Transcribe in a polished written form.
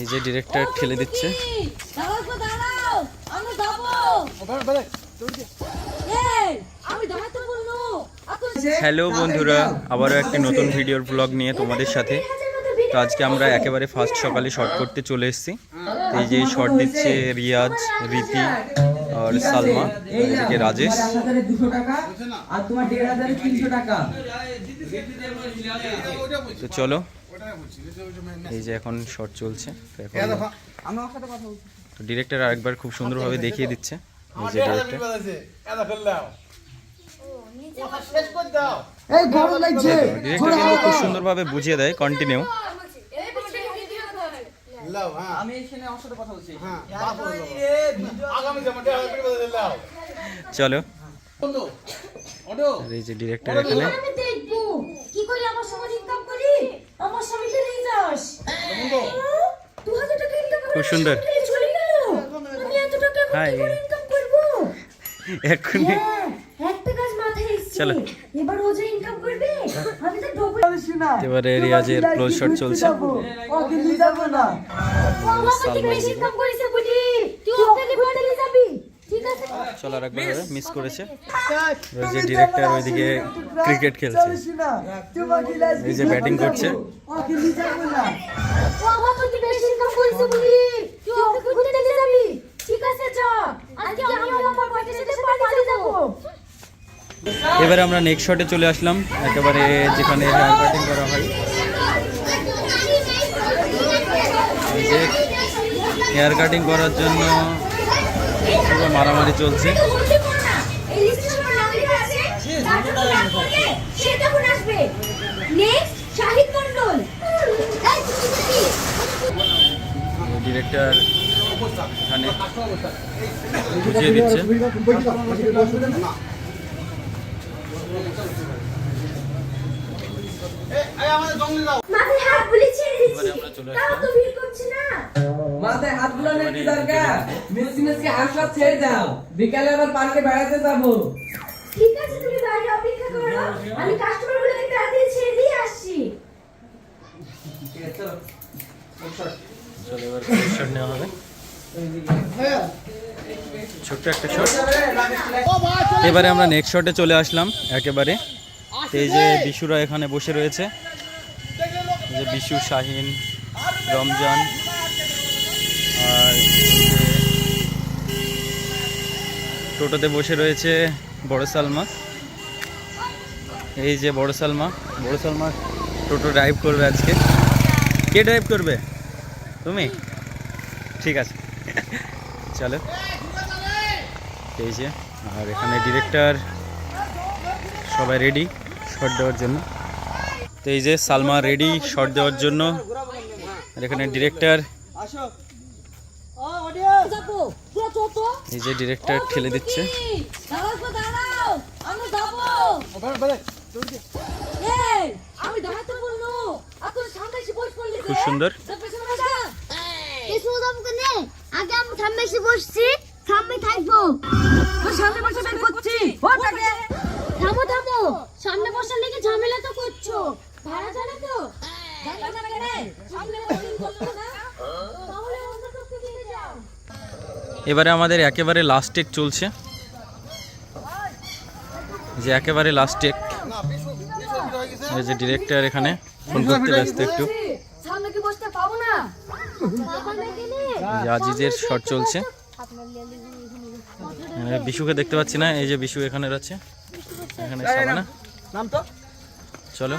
এই যে ডিরেক্টর ঠেলে দিচ্ছে। হ্যালো বন্ধুরা, আবারও একটি নতুন ভিডিওর ব্লগ নিয়ে তোমাদের সাথে। তো আজকে আমরা একেবারে ফার্স্ট সকালে শর্ট করতে চলে এসেছি। এই যে শর্ট দিচ্ছে রিয়াজ, রীতি আর সালমা, এদিকে রাজেশ। তো চলো, এই যে এখন শর্ট চলছে। তো ডিরেক্টর আরেকবার খুব সুন্দরভাবে দেখিয়ে দিচ্ছে। এই যে ডিরেক্টর খুব সুন্দরভাবে বুঝিয়ে দেয়। কন্টিনিউ। চলো, এই যে ডিরেক্টর এখানে খুব সুন্দর। হাই, এক্ষুনি চলো। এবারে রিয়াজের ক্লোজ শট চলছে। চলো, আর একবার মিস করেছে। যে ডিরেক্টর ওইদিকে ক্রিকেট খেলছে, এই যে ব্যাটিং করছে। এবারে আমরা নেক্সট শটে চলে আসলাম, একেবারে যেখানে হেয়ার কাটিং করা হয়। হেয়ার কাটিং করার জন্য পুরো মারামারি চলছে। ডিরেক্টর এখানে বুঝিয়ে দিচ্ছে। মাথায় হাত বুলানোর কি দরকার? মেসি হাসপাত ছেড়ে দাও, বিকালে আবার পার্কে বেড়াতে যাবো। ঠিক আছে, তুমি বাইরে অপেক্ষা করো, আমি কাস্টমারগুলোকে তাড়াতাড়ি ছেড়ে দিয়ে আসছি। চলো, এবার শট নেওয়া হবে। ছোট্ট একটা শট। এবারে আমরা নেক্সট শটে চলে আসলাম একেবারে। এই যে বিশুরা এখানে বসে রয়েছে, এই যে বিশু, শাহিন, রমজান, আর টোটোতে বসে রয়েছে বড় সালমা। এই যে বড় সালমা টোটো ড্রাইভ করবে আজকে। কে ড্রাইভ করবে? তুমি? ঠিক আছে, চলো। এই যে, আর এখানে ডিরেক্টর সবাই রেডি শট দেওয়ার জন্য। তো এই যে সালমা রেডি শট দেওয়ার জন্য, আর এখানে ডিরেক্টর। এই যে ডিরেক্টর ঠেলে দিচ্ছে। খুব সুন্দর। আগে আমি সামনে এসে বসছি, সামনে থাকবো। সামনে বসে বের করছি। থামো থামো, সামনে বসার লেগে ঝামেলা তো করছো। ভাড়া জানো তো? এবারে আমাদের একেবারে লাস্ট টেক চলছে, যে একেবারে লাস্ট টেক। এই যে ডিরেক্টর এখানে ফোন করতে ব্যস্ত একটু। আজিজের শট চলছে। বিশুকে দেখতে পাচ্ছি না, এই যে বিশু এখানে আছে, এখানে সামনে। চলো।